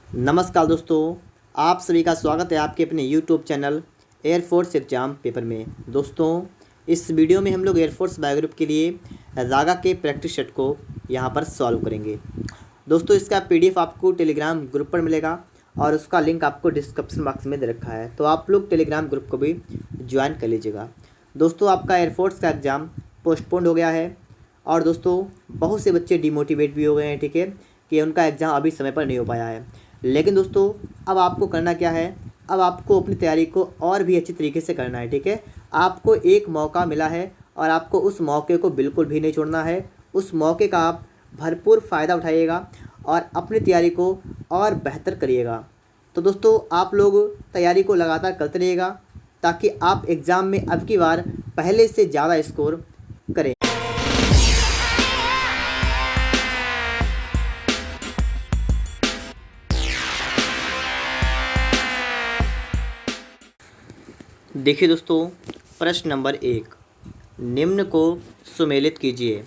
नमस्कार दोस्तों, आप सभी का स्वागत है आपके अपने YouTube channel air force exam paper में। दोस्तों, इस वीडियो में हम लोग एयरफोर्स बायो ग्रुप के लिए रागा के प्रैक्टिस सेट को यहाँ पर सॉल्व करेंगे। दोस्तों, इसका पीडीएफ आपको टेलीग्राम ग्रुप पर मिलेगा और उसका लिंक आपको डिस्क्रिप्शन बॉक्स में दे रखा है, तो आप लोग टेलीग्राम ग्रुप को भी ज्वाइन कर लीजिएगा। दोस्तों, आपका एयरफोर्स का एग्ज़ाम पोस्टपोन्ड हो गया है और दोस्तों बहुत से बच्चे डिमोटिवेट भी हो गए हैं, ठीक है, कि उनका एग्ज़ाम अभी समय पर नहीं हो पाया है। लेकिन दोस्तों, अब आपको करना क्या है, अब आपको अपनी तैयारी को और भी अच्छी तरीके से करना है, ठीक है। आपको एक मौका मिला है और आपको उस मौके को बिल्कुल भी नहीं छोड़ना है। उस मौके का आप भरपूर फ़ायदा उठाइएगा और अपनी तैयारी को और बेहतर करिएगा। तो दोस्तों, आप लोग तैयारी को लगातार करते रहिएगा ताकि आप एग्ज़ाम में अब की बार पहले से ज़्यादा स्कोर करें। देखिए दोस्तों, प्रश्न नंबर 1, निम्न को सुमेलित कीजिए।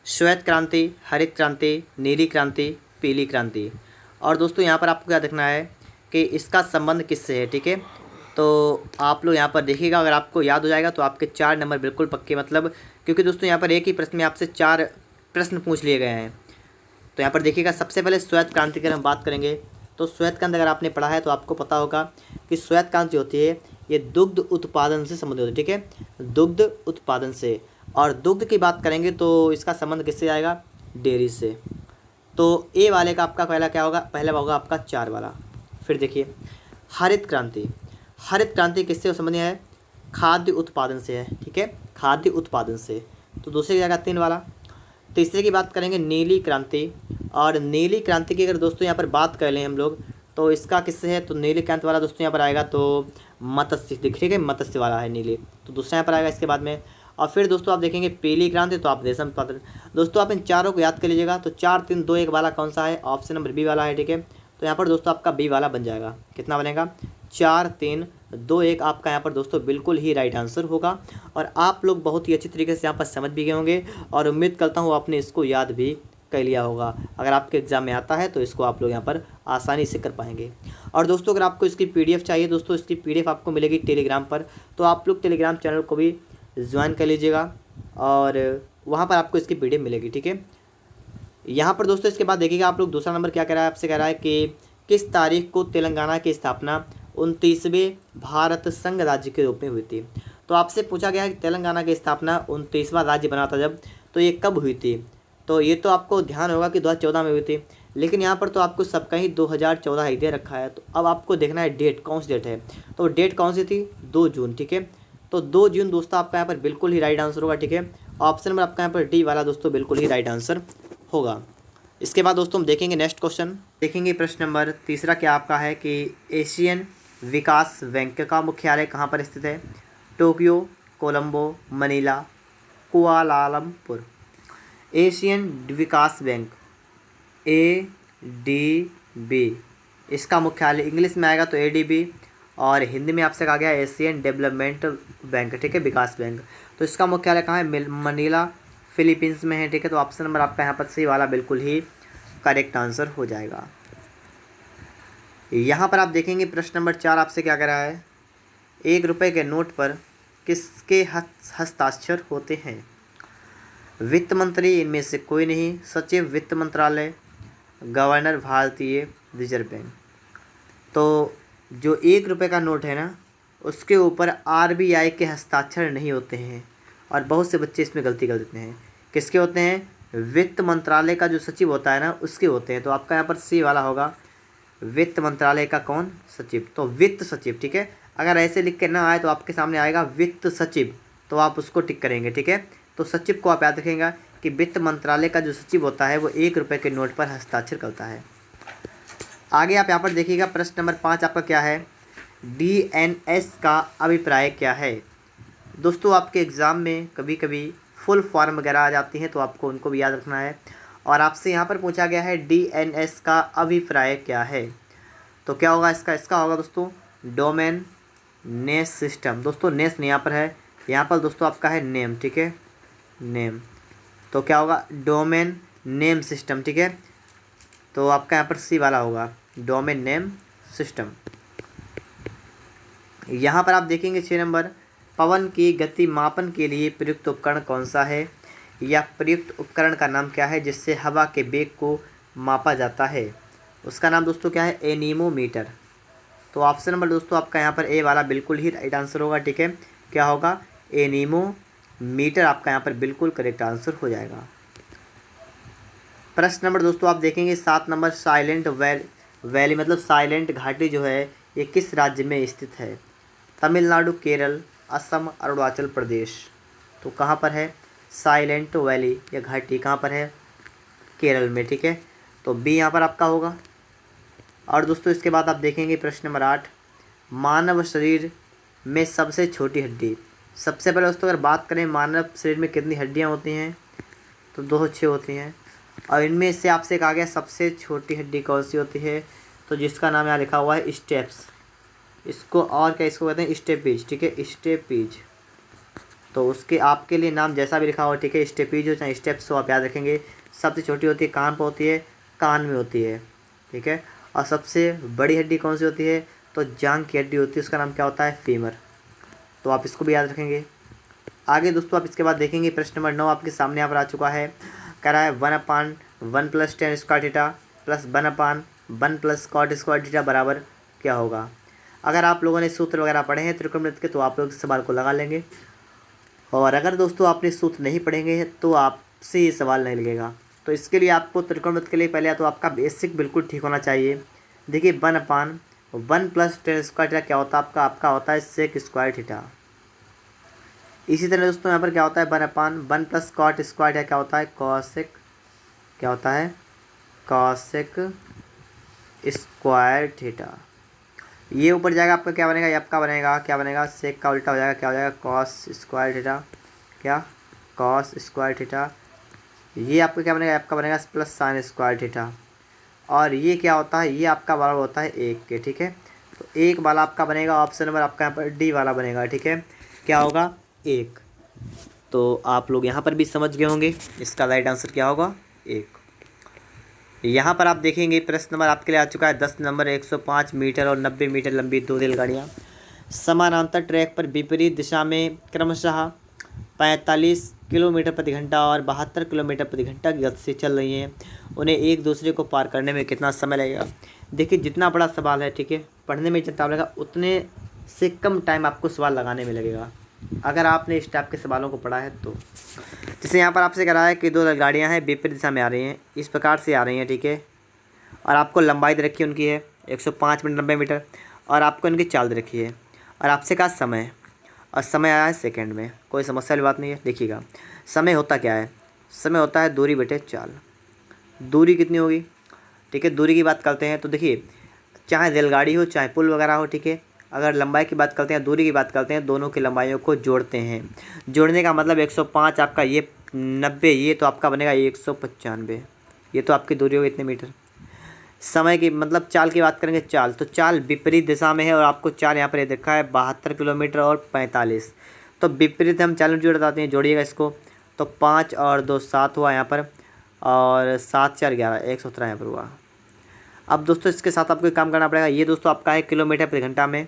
श्वेत क्रांति, हरित क्रांति, नीली क्रांति, पीली क्रांति। और दोस्तों यहाँ पर आपको क्या देखना है कि इसका संबंध किससे है, ठीक है। तो आप लोग यहाँ पर देखिएगा, अगर आपको याद हो जाएगा तो आपके 4 नंबर बिल्कुल पक्के, मतलब क्योंकि दोस्तों यहाँ पर एक ही प्रश्न में आपसे 4 प्रश्न पूछ लिए गए हैं। तो यहाँ पर देखिएगा, सबसे पहले श्वेत क्रांति की अगर हम बात करेंगे तो श्वेत क्रांति अगर आपने पढ़ा है तो आपको पता होगा कि श्वेत क्रांति होती है ये दुग्ध उत्पादन से संबंधित होती है, ठीक है, दुग्ध उत्पादन से। और दुग्ध की बात करेंगे तो इसका संबंध किससे आएगा, डेयरी से। तो ए वाले का आपका पहला क्या होगा, पहला होगा आपका 4 वाला। फिर देखिए हरित क्रांति, हरित क्रांति किससे संबंधित है, खाद्य उत्पादन से है, ठीक है, खाद्य उत्पादन से। तो दूसरे की जगह 3 वाला। तीसरे की बात करेंगे नीली क्रांति, और नीली क्रांति की अगर दोस्तों यहाँ पर बात कर लें हम लोग तो इसका किससे है, तो नीली क्रांति वाला दोस्तों यहाँ पर आएगा तो मत्स्य, ठीक है, मत्स्य वाला है नीली, तो दूसरा यहाँ पर आएगा इसके बाद में। और फिर दोस्तों आप देखेंगे पीली क्रांति, तो आप रेशम उत्पादन। दोस्तों आप इन चारों को याद कर लीजिएगा, तो 4 3 2 1 वाला कौन सा है, ऑप्शन नंबर बी वाला है, ठीक है। तो यहाँ पर दोस्तों आपका बी वाला बन जाएगा। कितना बनेगा, 4 3 2 1 आपका यहाँ पर दोस्तों बिल्कुल ही राइट आंसर होगा। और आप लोग बहुत ही अच्छी तरीके से यहाँ पर समझ भी गए होंगे और उम्मीद करता हूँ आपने इसको याद भी कर लिया होगा। अगर आपके एग्ज़ाम में आता है तो इसको आप लोग यहाँ पर आसानी से कर पाएंगे। और दोस्तों अगर आपको इसकी पीडीएफ चाहिए, दोस्तों इसकी पीडीएफ आपको मिलेगी टेलीग्राम पर, तो आप लोग टेलीग्राम चैनल को भी ज्वाइन कर लीजिएगा और वहाँ पर आपको इसकी पीडीएफ मिलेगी, ठीक है। यहाँ पर दोस्तों इसके बाद देखिएगा आप लोग, दूसरा नंबर क्या कह रहा है, आपसे कह रहा है कि किस तारीख को तेलंगाना की स्थापना 29वें भारत संघ राज्य के रूप में हुई थी। तो आपसे पूछा गया है कि तेलंगाना की स्थापना 29वां राज्य बना था जब, तो ये कब हुई थी। तो ये तो आपको ध्यान होगा कि 2014 में हुई थी, लेकिन यहाँ पर तो आपको सबका ही 2014 ही दे रखा है। तो अब आपको देखना है डेट, कौन सी डेट है। तो डेट कौन सी थी, 2 जून, ठीक है। तो 2 जून दोस्तों आपका यहाँ पर बिल्कुल ही राइट आंसर होगा, ठीक है। ऑप्शन नंबर आपका यहाँ पर डी वाला दोस्तों बिल्कुल ही राइट आंसर होगा। इसके बाद दोस्तों हम देखेंगे नेक्स्ट क्वेश्चन, देखेंगे प्रश्न नंबर तीसरा क्या आपका है कि एशियन विकास बैंक का मुख्यालय कहाँ पर स्थित है। Tokyo, Colombo, Manila, Kuala Lumpur. Asian विकास बैंक, ADB, इसका मुख्यालय इंग्लिश में आएगा तो ADB, और हिंदी में आपसे कहा गया एशियन डेवलपमेंट बैंक, ठीक है, विकास बैंक। तो इसका मुख्यालय कहाँ है, मनीला, फिलीपींस में है, ठीक है। तो ऑप्शन नंबर आपका यहाँ पर सी वाला बिल्कुल ही करेक्ट आंसर हो जाएगा। यहाँ पर आप देखेंगे प्रश्न नंबर 4 आपसे क्या कह रहा है, 1 रुपये के नोट पर किसके हस्ताक्षर होते हैं। वित्त मंत्री इनमें से कोई नहीं, सचिव वित्त मंत्रालय, गवर्नर भारतीय रिजर्व बैंक। तो जो 1 रुपये का नोट है ना, उसके ऊपर RBI के हस्ताक्षर नहीं होते हैं, और बहुत से बच्चे इसमें गलती कर देते हैं। किसके होते हैं, वित्त मंत्रालय का जो सचिव होता है ना उसके होते हैं। तो आपका यहाँ पर सी वाला होगा, वित्त मंत्रालय का कौन, सचिव, तो वित्त सचिव, ठीक है। अगर ऐसे लिख के ना आए तो आपके सामने आएगा वित्त सचिव, तो आप उसको टिक करेंगे, ठीक है। तो सचिव को आप याद रखेंगे कि वित्त मंत्रालय का जो सचिव होता है वो 1 रुपये के नोट पर हस्ताक्षर करता है। आगे आप यहाँ पर देखिएगा प्रश्न नंबर 5 आपका क्या है, DNS का अभिप्राय क्या है। दोस्तों आपके एग्ज़ाम में कभी कभी फुल फॉर्म वगैरह आ जाती हैं तो आपको उनको भी याद रखना है। और आपसे यहाँ पर पूछा गया है DNS का अभिप्राय क्या है, तो क्या होगा इसका होगा दोस्तों डोमेन नेम सिस्टम। दोस्तों नेस यहाँ पर है, यहाँ पर दोस्तों आपका है नेम, ठीक है, नेम। तो क्या होगा, डोमेन नेम सिस्टम, ठीक है। तो आपका यहाँ पर सी वाला होगा। Domain name system. यहाँ पर आप देखेंगे 6 नंबर, पवन की गति मापन के लिए प्रयुक्त उपकरण कौन सा है, या प्रयुक्त उपकरण का नाम क्या है जिससे हवा के वेग को मापा जाता है। उसका नाम दोस्तों क्या है, एनीमोमीटर। तो ऑप्शन नंबर दोस्तों आपका यहाँ पर ए वाला बिल्कुल ही राइट आंसर होगा। ठीक है, क्या होगा, एनीमोमीटर आपका यहाँ पर बिल्कुल करेक्ट आंसर हो जाएगा। प्रश्न नंबर दोस्तों आप देखेंगे 7 नंबर, साइलेंट वैली मतलब साइलेंट घाटी जो है ये किस राज्य में स्थित है। तमिलनाडु, केरल, असम, अरुणाचल प्रदेश। तो कहाँ पर है साइलेंट वैली या घाटी, कहाँ पर है, केरल में। ठीक है, तो बी यहाँ पर आपका होगा। और दोस्तों इसके बाद आप देखेंगे प्रश्न नंबर 8, मानव शरीर में सबसे छोटी हड्डी। सबसे पहले दोस्तों अगर बात करें मानव शरीर में कितनी हड्डियाँ होती हैं, तो 206 होती हैं। और इनमें से आपसे कहा गया सबसे छोटी हड्डी कौन सी होती है, तो जिसका नाम यहाँ लिखा हुआ है स्टेप्स। इसको और क्या, इसको कहते हैं स्टेपीज। ठीक है, स्टेपीज। तो उसके आपके लिए नाम जैसा भी लिखा हुआ, ठीक है, स्टेपीज हो चाहे स्टेप्स हो, आप याद रखेंगे। सबसे छोटी होती है कान पर होती है, कान में होती है। ठीक है, और सबसे बड़ी हड्डी कौन सी होती है, तो जांघ की हड्डी होती है, उसका नाम क्या होता है, फीमर। तो आप इसको भी याद रखेंगे। आगे दोस्तों आप इसके बाद देखेंगे प्रश्न नंबर 9 आपके सामने यहाँ पर आ चुका है। कह रहा है 1/1 + tan square theta plus 1/1 + cot square theta बराबर क्या होगा। अगर आप लोगों ने सूत्र वगैरह पढ़े हैं त्रिकोणमिति के तो आप लोग इस सवाल को लगा लेंगे, और अगर दोस्तों आपने सूत्र नहीं पढ़ेंगे तो आपसे ये सवाल नहीं लगेगा। तो इसके लिए आपको त्रिकोणमिति के लिए पहले तो आपका बेसिक बिल्कुल ठीक होना चाहिए। देखिए 1/1 + tan स्क्वायर थीटा क्या होता है, आपका होता है सेक स्क्वायर थीटा। इसी तरह दोस्तों यहाँ पर क्या होता है 1/1 + cot स्क्वायर थीटा क्या होता है, कॉसेक, क्या होता है, कॉसेक स्क्वायर थीटा। ये ऊपर जाएगा आपका क्या बनेगा, ये आपका बनेगा क्या बनेगा, सेक का उल्टा हो जाएगा, क्या हो जाएगा, कॉस स्क्वायर थीटा, क्या, कॉस स्क्वायर थीटा। ये आपका क्या बनेगा, आपका बनेगा प्लस साइन स्क्वायर थीटा। और ये क्या होता है, ये आपका बराबर होता है 1 के। ठीक है, तो 1 वाला आपका बनेगा, ऑप्शन नंबर आपका यहाँ पर डी वाला बनेगा। ठीक है, क्या होगा, 1। तो आप लोग यहाँ पर भी समझ गए होंगे, इसका राइट आंसर क्या होगा, 1। यहाँ पर आप देखेंगे प्रश्न नंबर आपके लिए आ चुका है 10 नंबर, 105 मीटर और 90 मीटर लंबी 2 रेलगाड़ियाँ समानांतर ट्रैक पर विपरीत दिशा में क्रमशः 45 किलोमीटर प्रति घंटा और 72 किलोमीटर प्रति घंटा की गति से चल रही हैं। उन्हें एक दूसरे को पार करने में कितना समय लगेगा। देखिए जितना बड़ा सवाल है, ठीक है, पढ़ने में जितना लगेगा उतने से कम टाइम आपको सवाल लगाने में लगेगा, अगर आपने इस टाइप के सवालों को पढ़ा है तो। जैसे यहाँ पर आपसे कह रहा है कि 2 रेलगाड़ियाँ हैं, विपरीत दिशा में आ रही हैं, इस प्रकार से आ रही हैं। ठीक है, और आपको लंबाई दे रखी है उनकी है 105 मीटर 90 मीटर, और आपको इनकी चाल दे रखी है, और आपसे कहा समय, और समय आया है सेकंड में। कोई समस्या वाली बात नहीं है। देखिएगा समय होता क्या है, समय होता है दूरी बटे चाल। दूरी कितनी होगी, ठीक है, दूरी की बात करते हैं तो देखिए चाहे रेलगाड़ी हो चाहे पुल वगैरह हो, ठीक है, अगर लंबाई की बात करते हैं, दूरी की बात करते हैं, दोनों की लंबाइयों को जोड़ते हैं। जोड़ने का मतलब 105 आपका ये 90, ये तो आपका बनेगा 195, ये तो आपकी दूरी होगी इतने मीटर। समय की मतलब चाल की बात करेंगे, चाल तो चाल विपरीत दिशा में है, और आपको चाल यहाँ पर ये देखा है 72 किलोमीटर और 45। तो विपरीत हम चाल में जोड़ बताते हैं, जोड़िएगा इसको, तो 5 और 2 7 हुआ यहाँ पर, और 7 4 11 117 यहाँ पर हुआ। अब दोस्तों इसके साथ आपको काम करना पड़ेगा। ये दोस्तों आपका है किलोमीटर प्रति घंटा में,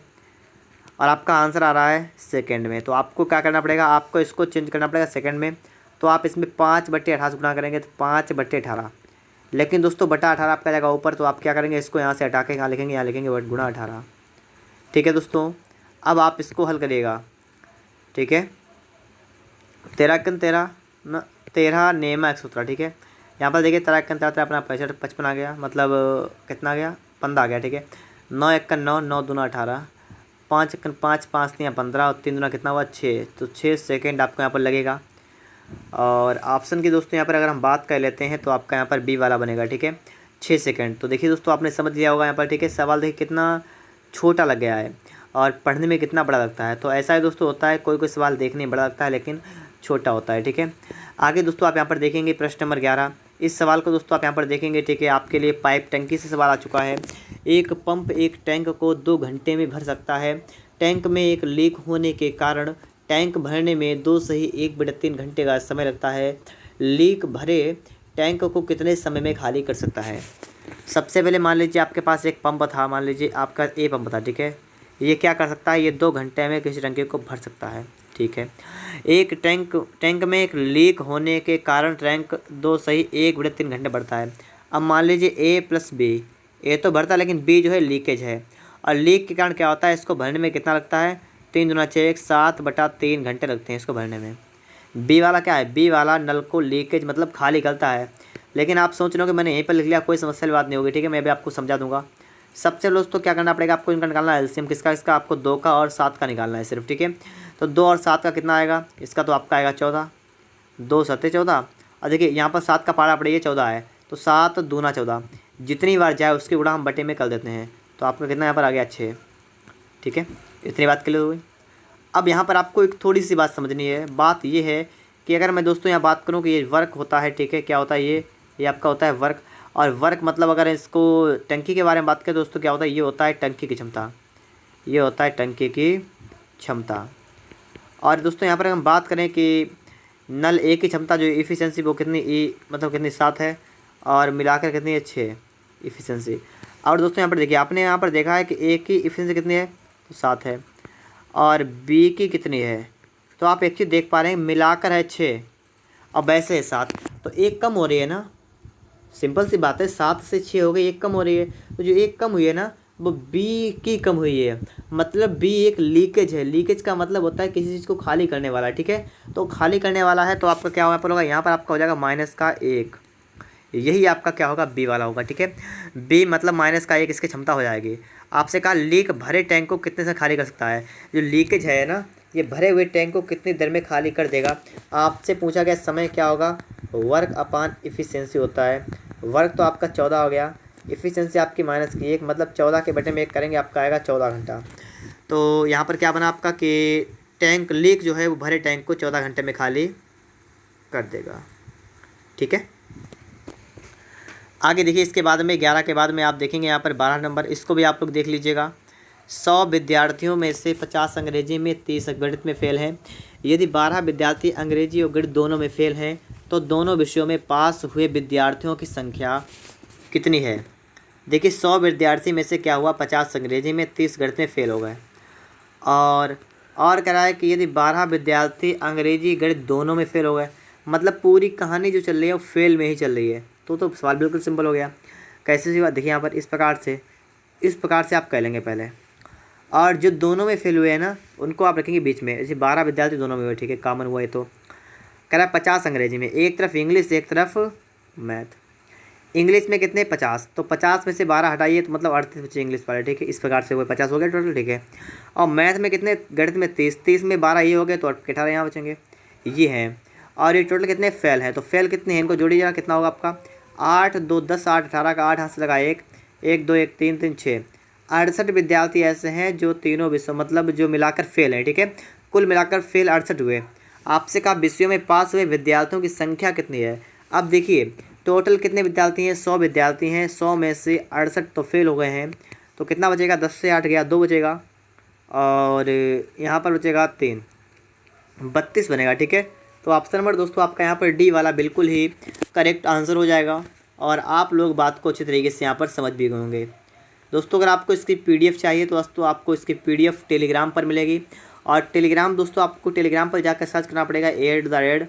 और आपका आंसर आ रहा है सेकंड में। तो आपको क्या करना पड़ेगा, आपको इसको चेंज करना पड़ेगा सेकंड में। तो आप इसमें 5/18 से गुणा करेंगे तो 5/18। लेकिन दोस्तों बटा 18 आपका जाएगा ऊपर, तो आप क्या करेंगे, इसको यहाँ से हटा के यहाँ लिखेंगे गुणा 18। ठीक है दोस्तों, अब आप इसको हल करिएगा। ठीक है, 13 नेमा 117। ठीक है, यहाँ पर देखिए 13 अपना 65 55 आ गया, मतलब कितना आ गया, 15 आ गया। ठीक है, 9 1 9 9 दूना 18, 5 1 5 5 3 15 और 3 दूना कितना हुआ 6। तो 6 सेकेंड आपको यहाँ पर लगेगा। और ऑप्शन की दोस्तों यहाँ पर अगर हम बात कर लेते हैं तो आपका यहाँ पर बी वाला बनेगा। ठीक है, 6 सेकेंड। तो देखिए दोस्तों आपने समझ लिया होगा यहाँ पर। ठीक है, सवाल देखिए कितना छोटा लग गया है और पढ़ने में कितना बड़ा लगता है। तो ऐसा ही दोस्तों होता है, कोई कोई सवाल देखने में बड़ा लगता है लेकिन छोटा होता है। ठीक है, आगे दोस्तों आप यहाँ पर देखेंगे प्रश्न नंबर 11। इस सवाल को दोस्तों आप यहाँ पर देखेंगे। ठीक है, आपके लिए पाइप टंकी से सवाल आ चुका है। एक पंप एक टैंक को 2 घंटे में भर सकता है। टैंक में एक लीक होने के कारण टैंक भरने में 2 से ही 1/3 घंटे का समय लगता है। लीक भरे टैंक को कितने समय में खाली कर सकता है। सबसे पहले मान लीजिए आपके पास एक पंप था, मान लीजिए आपका ए पंप था, ठीक है। ये क्या कर सकता है, ये 2 घंटे में किसी टंकी को भर सकता है, ठीक है। एक टैंक में एक लीक होने के कारण टैंक 2 सही 1/3 घंटे बढ़ता है। अब मान लीजिए ए प्लस बी, ए तो भरता है लेकिन बी जो है लीकेज है, और लीक के कारण क्या होता है, इसको भरने में कितना लगता है, 3 दूना 6 7/3 घंटे लगते हैं इसको भरने में। बी वाला क्या है, बी वाला नल को लीकेज मतलब खाली करता है। लेकिन आप सोच रहे हो कि मैंने यहीं पर लिख लिया, कोई समस्या वाली बात नहीं होगी, ठीक है। मैं भी आपको समझा दूंगा। सबसे पहले दोस्तों क्या करना पड़ेगा, आपको इनका निकालना है एलसीएम, किसका, इसका आपको 2 का और 7 का निकालना है सिर्फ, ठीक है। तो 2 और 7 का कितना आएगा, इसका तो आपका आएगा 14, 2 7 14। और देखिए यहाँ पर 7 का पारा पड़ेगा 14 है, तो 7 दूना 14, जितनी बार जाए उसकी गुणा हम बटे में कर देते हैं, तो आपका कितना यहाँ पर आ गया 6, ठीक है। इतनी बात क्लियर हुई। अब यहाँ पर आपको एक थोड़ी सी बात समझनी है। बात ये है कि अगर मैं दोस्तों यहाँ बात करूँ कि ये वर्क होता है, ठीक है, क्या होता है ये आपका होता है वर्क। और वर्क मतलब अगर इसको टंकी के बारे में बात करें दोस्तों, क्या होता है, ये होता है टंकी की क्षमता, ये होता है टंकी की क्षमता। और दोस्तों यहाँ पर हम बात करें कि नल ए की क्षमता जो इफ़िशेंसी वो कितनी मतलब कितनी 7 है, और मिलाकर कितनी है 6 इफ़िशेंसी। और दोस्तों यहाँ पर देखिए, आपने यहाँ पर देखा है कि ए की इफ़िशेंसी कितनी है, तो 7 है, और बी की कितनी है, तो आप एक चीज़ देख पा रहे हैं, मिलाकर है 6 और वैसे है 7, तो एक कम हो रही है ना। सिंपल सी बात है, 7 से 6 हो गई, एक कम हो रही है, तो जो एक कम हुई है ना वो बी की कम हुई है। मतलब बी एक लीकेज है। लीकेज का मतलब होता है किसी चीज़ को खाली करने वाला, ठीक है। तो खाली करने वाला है, तो आपका क्या होगा, यहाँ पर आपका हो जाएगा -1, यही आपका क्या होगा, बी वाला होगा, ठीक है। बी मतलब -1 इसकी क्षमता हो जाएगी। आपसे कहा लीक भरे टैंक को कितने से खाली कर सकता है। जो लीकेज है ना, ये भरे हुए टैंक को कितनी देर में खाली कर देगा। आपसे पूछा गया समय क्या होगा, वर्क अपान इफ़िशेंसी होता है। वर्क तो आपका 14 हो गया, इफ़िशेंसी आपकी -1, मतलब 14 के बटे में 1 करेंगे, आपका आएगा 14 घंटा। तो यहाँ पर क्या बना आपका कि टैंक लीक जो है वो भरे टैंक को 14 घंटे में खाली कर देगा, ठीक है। आगे देखिए, इसके बाद में 11 के बाद में आप देखेंगे यहाँ पर 12 नंबर, इसको भी आप लोग देख लीजिएगा। 100 विद्यार्थियों में से 50 अंग्रेजी में, 30 गणित में फ़ेल हैं। यदि 12 विद्यार्थी अंग्रेजी और गणित दोनों में फ़ेल हैं तो दोनों विषयों में पास हुए विद्यार्थियों की संख्या कितनी है। देखिए 100 विद्यार्थी में से क्या हुआ, 50 अंग्रेजी में, 30 गणित में फ़ेल हो गए। और कह रहा है कि यदि 12 विद्यार्थी अंग्रेजी गणित दोनों में फ़ेल हो गए, मतलब पूरी कहानी जो चल रही है वो फेल में ही चल रही है। तो सवाल बिल्कुल सिंपल हो गया। कैसे सी बात, देखिए यहाँ पर इस प्रकार से आप कह लेंगे पहले। और जो दोनों में फेल हुए हैं ना, उनको आप रखेंगे बीच में। जैसे 12 विद्यार्थी दोनों में हुए, ठीक है, कॉमन हुआ है। तो कह रहा है 50 अंग्रेजी में, एक तरफ इंग्लिश एक तरफ मैथ। इंग्लिश में कितने, 50, तो 50 में से 12 हटाइए तो मतलब 38 बचे इंग्लिश वाले, ठीक है। इस प्रकार से वो 50 हो गया टोटल, ठीक है। और मैथ में कितने, गणित में 30, 30 में 12 ये हो गए तो 18 यहाँ बचेंगे, ये हैं। और ये टोटल कितने फेल है, तो फेल कितने हैं, इनको जोड़िएगा, कितना होगा आपका 8 2 10 8 18 का 8 हाथ से लगा 1 1 2 1 3 3 6, 68 विद्यार्थी ऐसे हैं जो तीनों विषयों मतलब जो मिलाकर फेल हैं, ठीक है। कुल मिलाकर फेल 68 हुए। आपसे कहा विषयों में पास हुए विद्यार्थियों की संख्या कितनी है। अब देखिए टोटल कितने विद्यार्थी हैं, 100 विद्यार्थी हैं, 100 में से 68 तो फेल हो गए हैं, तो कितना बचेगा, 10 से 8 गया 2 बचेगा, और यहाँ पर बचेगा 3, 32 बनेगा, ठीक है। तो ऑप्शन नंबर दोस्तों आपका यहाँ पर डी वाला बिल्कुल ही करेक्ट आंसर हो जाएगा, और आप लोग बात को अच्छी तरीके से यहाँ पर समझ भी गए होंगे। दोस्तों अगर आपको इसकी PDF चाहिए तो दोस्तों आपको इसकी PDF टेलीग्राम पर मिलेगी। और टेलीग्राम दोस्तों आपको टेलीग्राम पर जाकर सर्च करना पड़ेगा @,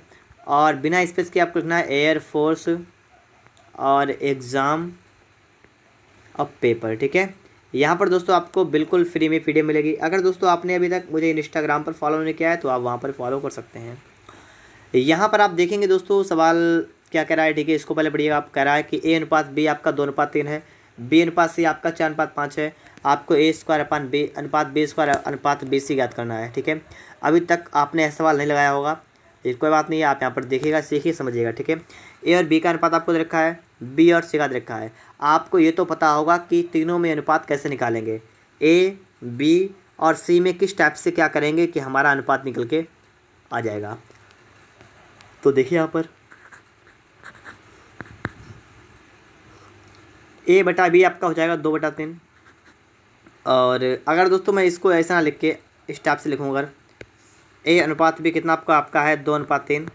और बिना स्पेस के आपको लिखना है एयरफोर्स और एग्ज़ाम और पेपर, ठीक है। यहाँ पर दोस्तों आपको बिल्कुल फ्री में PDF मिलेगी। अगर दोस्तों आपने अभी तक मुझे इंस्टाग्राम पर फॉलो नहीं किया है तो आप वहाँ पर फॉलो कर सकते हैं। यहाँ पर आप देखेंगे दोस्तों सवाल क्या कह रहा है, ठीक है। इसको पहले पढ़िएगा। आप कह रहा है कि A/B आपका 2:3 है, B/C आपका 4:5 है। आपको A²/B/B² ज्ञात करना है, ठीक है। अभी तक आपने ऐसा सवाल नहीं लगाया होगा, ये कोई बात नहीं है, आप यहाँ पर देखिएगा, सीखिए, समझिएगा, ठीक है। A और B का अनुपात आपको दे रखा है, B और C का दे रखा है। आपको ये तो पता होगा कि तीनों में अनुपात कैसे निकालेंगे, A, B और C में किस टाइप से क्या करेंगे कि हमारा अनुपात निकल के आ जाएगा। तो देखिए यहाँ पर A/B आपका हो जाएगा 2/3। और अगर दोस्तों मैं इसको ऐसा ना लिख के इस टाइप से लिखूँ, अगर A/B कितना आपका है 2:3,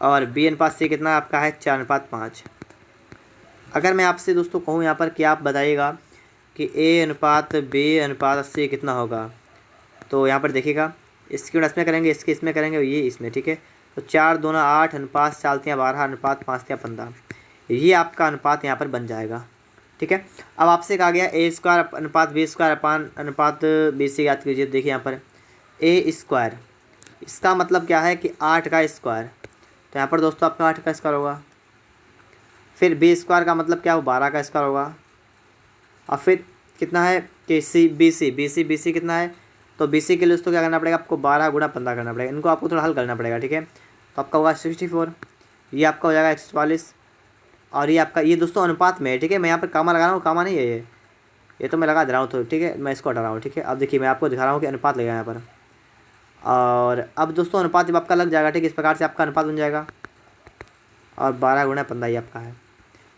और B/C कितना आपका है 4:5। अगर मैं आपसे दोस्तों कहूँ यहाँ पर कि आप बताइएगा कि A अनुपात B अनुपात C कितना होगा, तो यहाँ पर देखिएगा इसकी गुणा इसमें करेंगे, इसके इसमें करेंगे, ये इसमें, ठीक है। तो 4 दूना 8 अनुपात 4 तियाँ 12 अनुपात 5 तियाँ 15, ये आपका अनुपात यहाँ पर बन जाएगा, ठीक है। अब आपसे कहा गया A स्क्वायर अनुपात B स्क्वायर अनुपात B से याद कीजिए। देखिए यहाँ पर A स्क्वायर, इसका मतलब क्या है कि 8 का स्क्वायर, तो यहाँ पर दोस्तों आपका 8 का स्क्वायर होगा। फिर B स्क्वायर का मतलब क्या हो, 12 का स्क्वायर होगा। और फिर कितना है कि BC कितना है, तो BC के लिए दोस्तों क्या करना पड़ेगा आपको, 12 गुणा 15 करना पड़ेगा। इनको आपको थोड़ा हल करना पड़ेगा, ठीक है। तो आपका होगा 64, ये आपका हो जाएगा 144, और ये आपका, ये दोस्तों अनुपात में है, ठीक है। मैं यहाँ पर कामा लगा रहा हूँ, कामा नहीं है ये तो मैं लगा दे रहा हूँ, तो ठीक है, मैं इसको हटा रहा हूँ, ठीक है। अब देखिए मैं आपको दिखा रहा हूँ कि अनुपात लगेगा यहाँ पर, और अब दोस्तों अनुपात जब आपका लग जाएगा, ठीक है, इस प्रकार से आपका अनुपात बन जाएगा, और 12 गुणा 15 ये आपका है।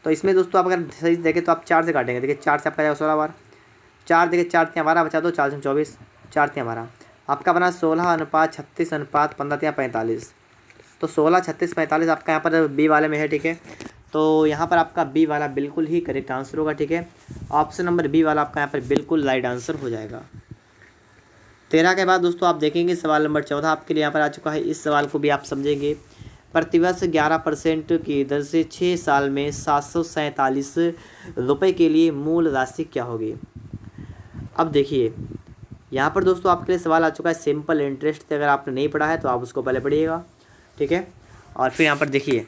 तो इसमें दोस्तों आप अगर सही देखें तो आप 4 से काटेंगे, देखिए 4 से आपका जाएगा 16 बार, 4 देखिए 4 तियाँ 12 बचा दो, 4 से 24, 4 तियाँ 12, आपका बना 16 अनुपात 36 अनुपात 15 तियाँ 45। तो 16 36 45 आपका यहाँ पर बी वाले में है, ठीक है। तो यहाँ पर आपका बी वाला बिल्कुल ही करेक्ट आंसर होगा, ठीक है। ऑप्शन नंबर बी वाला आपका यहाँ पर बिल्कुल राइट आंसर हो जाएगा। 13 के बाद दोस्तों आप देखेंगे सवाल नंबर 14 आपके लिए यहाँ पर आ चुका है। इस सवाल को भी आप समझेंगे। प्रतिवर्ष 11% की दर से 6 साल में 747 रुपये के लिए मूल राशि क्या होगी। अब देखिए यहाँ पर दोस्तों आपके लिए सवाल आ चुका है सिंपल इंटरेस्ट। अगर आपने नहीं पढ़ा है तो आप उसको पहले पढ़िएगा, ठीक है। और फिर यहाँ पर देखिए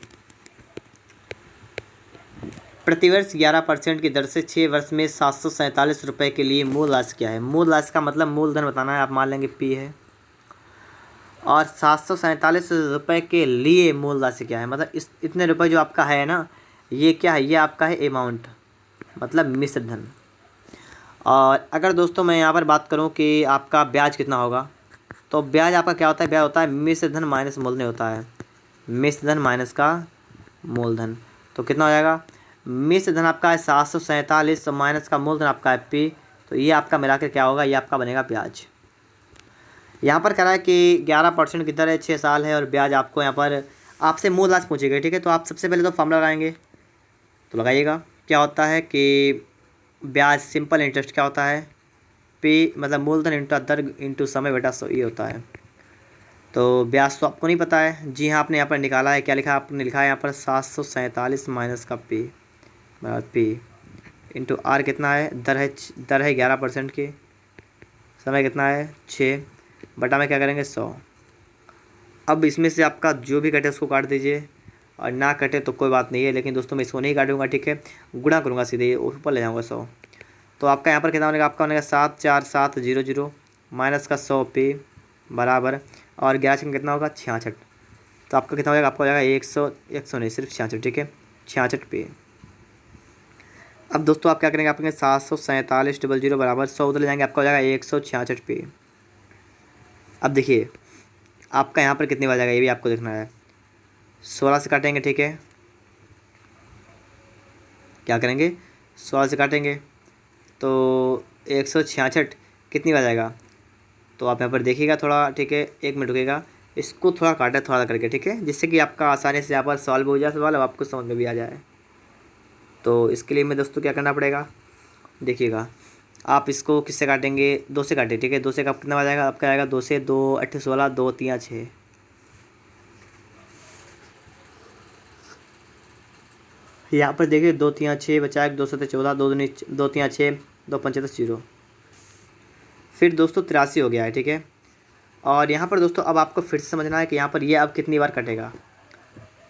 प्रतिवर्ष 11% की दर से 6 वर्ष में 747 रुपये के लिए मूल राशि क्या है। मूल राशि का मतलब मूलधन बताना है, आप मान लेंगे P है, और 747 रुपये के लिए मूल राशि क्या है, मतलब इस इतने रुपए जो आपका है ना, ये क्या है, ये आपका है अमाउंट, मतलब मिश्र धन। और अगर दोस्तों मैं यहाँ पर बात करूँ कि आपका ब्याज कितना होगा, तो ब्याज आपका क्या होता है, ब्याज होता है मिश्र धन माइनस मूलधन होता है, मिश्र धन माइनस का मूलधन। तो कितना हो जाएगा, मिश्र धन आपका है 747 माइनस का मूलधन आपका है P, तो ये आपका मिलाकर क्या होगा, ये आपका बनेगा ब्याज। यहाँ पर कह रहा है कि 11% की दर है, 6 साल है, और ब्याज आपको यहाँ पर आपसे मूल राशि पूछी गई, ठीक है। तो आप सबसे पहले तो फॉर्मूला लगाएंगे, तो लगाइएगा क्या होता है कि ब्याज सिंपल इंटरेस्ट क्या होता है, P मतलब मूलधन इंटू दर इंटू समय बटा 100 ये होता है। तो ब्याज तो आपको नहीं पता है, जी हाँ आपने यहाँ पर निकाला है, क्या लिखा है आपने, लिखा है यहाँ पर 747 माइनस का P बराबर P इंटू R कितना है, दर है 11% की, समय कितना है 6 बटा में क्या करेंगे 100। अब इसमें से आपका जो भी कटे उसको काट दीजिए, और ना कटे तो कोई बात नहीं है, लेकिन दोस्तों मैं इसको नहीं काटूंगा, ठीक है, गुणा करूँगा सीधे, ऊपर ले जाऊँगा 100। तो आपका यहाँ पर कितना बनेगा, आपका बनेगा 74700 माइनस का 100 P बराबर, और 11 का कितना होगा 66। तो आपका कितना हो जाएगा, आपका हो जाएगा 100 नहीं सिर्फ 66, ठीक है, 66 P। अब दोस्तों आप क्या करेंगे, आप करेंगे 747 बराबर 100 उधर ले जाएंगे, आपका हो जाएगा 166 P। अब देखिए आपका यहाँ पर कितनी बार जाएगा, ये भी आपको देखना है। 16 से काटेंगे, ठीक है, क्या करेंगे 16 से काटेंगे तो 166 कितनी बार जाएगा, तो आप यहाँ पर देखिएगा थोड़ा, ठीक है, 1 मिनट रुकेगा, इसको थोड़ा काटा थोड़ा करके, ठीक है, जिससे कि आपका आसानी से यहाँ पर सॉल्व हो जाए सवाल, अब आपको समझ में भी आ जाए। तो इसके लिए मैं दोस्तों क्या करना पड़ेगा, देखिएगा आप इसको किससे काटेंगे, 2 से काटें, ठीक है, 2 से का कितना आ जाएगा, आपका आएगा 2 से 2 8 16 2 3 6। यहाँ पर देखिए 2 3 6 बचा है, 2 7 14 2 3 6 2 5 10 0। फिर दोस्तों 83 हो गया है, ठीक है। और यहाँ पर दोस्तों अब आपको फिर से समझना है कि यहाँ पर ये अब कितनी बार कटेगा।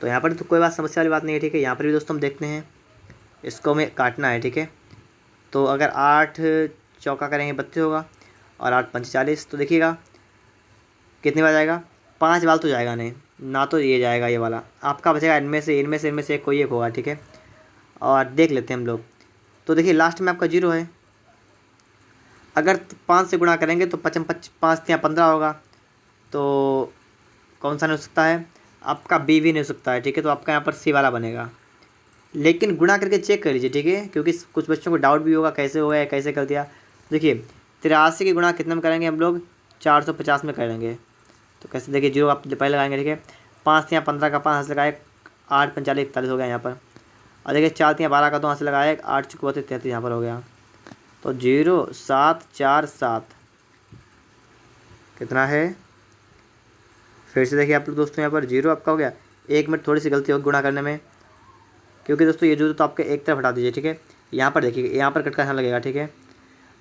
तो यहाँ पर तो कोई बात समस्या वाली बात नहीं है, ठीक है। यहाँ पर भी दोस्तों हम देखते हैं, इसको हमें काटना है, ठीक है। तो अगर 8 चौका करेंगे 32 होगा, और 8 5 40, तो देखिएगा कितनी बार जाएगा, 5 बार तो जाएगा नहीं ना, तो ये जाएगा ये वाला आपका बचेगा, इनमें से कोई एक होगा, ठीक है। और देख लेते हैं हम लोग, तो देखिए लास्ट में आपका 0 है, अगर 5 से गुणा करेंगे तो 5 या 15 होगा, तो कौन सा नहीं हो सकता है, आपका B भी नहीं हो सकता है, ठीक है। तो आपका यहाँ पर C वाला बनेगा, लेकिन गुणा करके चेक कर लीजिए, ठीक है, क्योंकि कुछ बच्चों को डाउट भी होगा कैसे हो गया कैसे कर दिया। देखिए 83 की गुणा कितने में करेंगे हम लोग, 450 में करेंगे, तो कैसे देखिए 0 आप पहले लगाएंगे, ठीक है, 5 या 15 का 5 लगाए, 8 45 41 हो गया यहाँ पर, और देखिए 4 3 12 का 2 यहाँ से लगाया, 8 चुके 32 33 यहाँ पर हो गया। तो 0 7 4 7 कितना है, फिर से देखिए आप लोग दोस्तों यहाँ पर 0 आपका हो गया। 1 मिनट थोड़ी सी गलती होगी गुणा करने में, क्योंकि दोस्तों ये जो तो आपके एक तरफ हटा दीजिए, ठीक है। यहाँ पर देखिए, यहाँ पर कट का यहाँ लगेगा, ठीक है।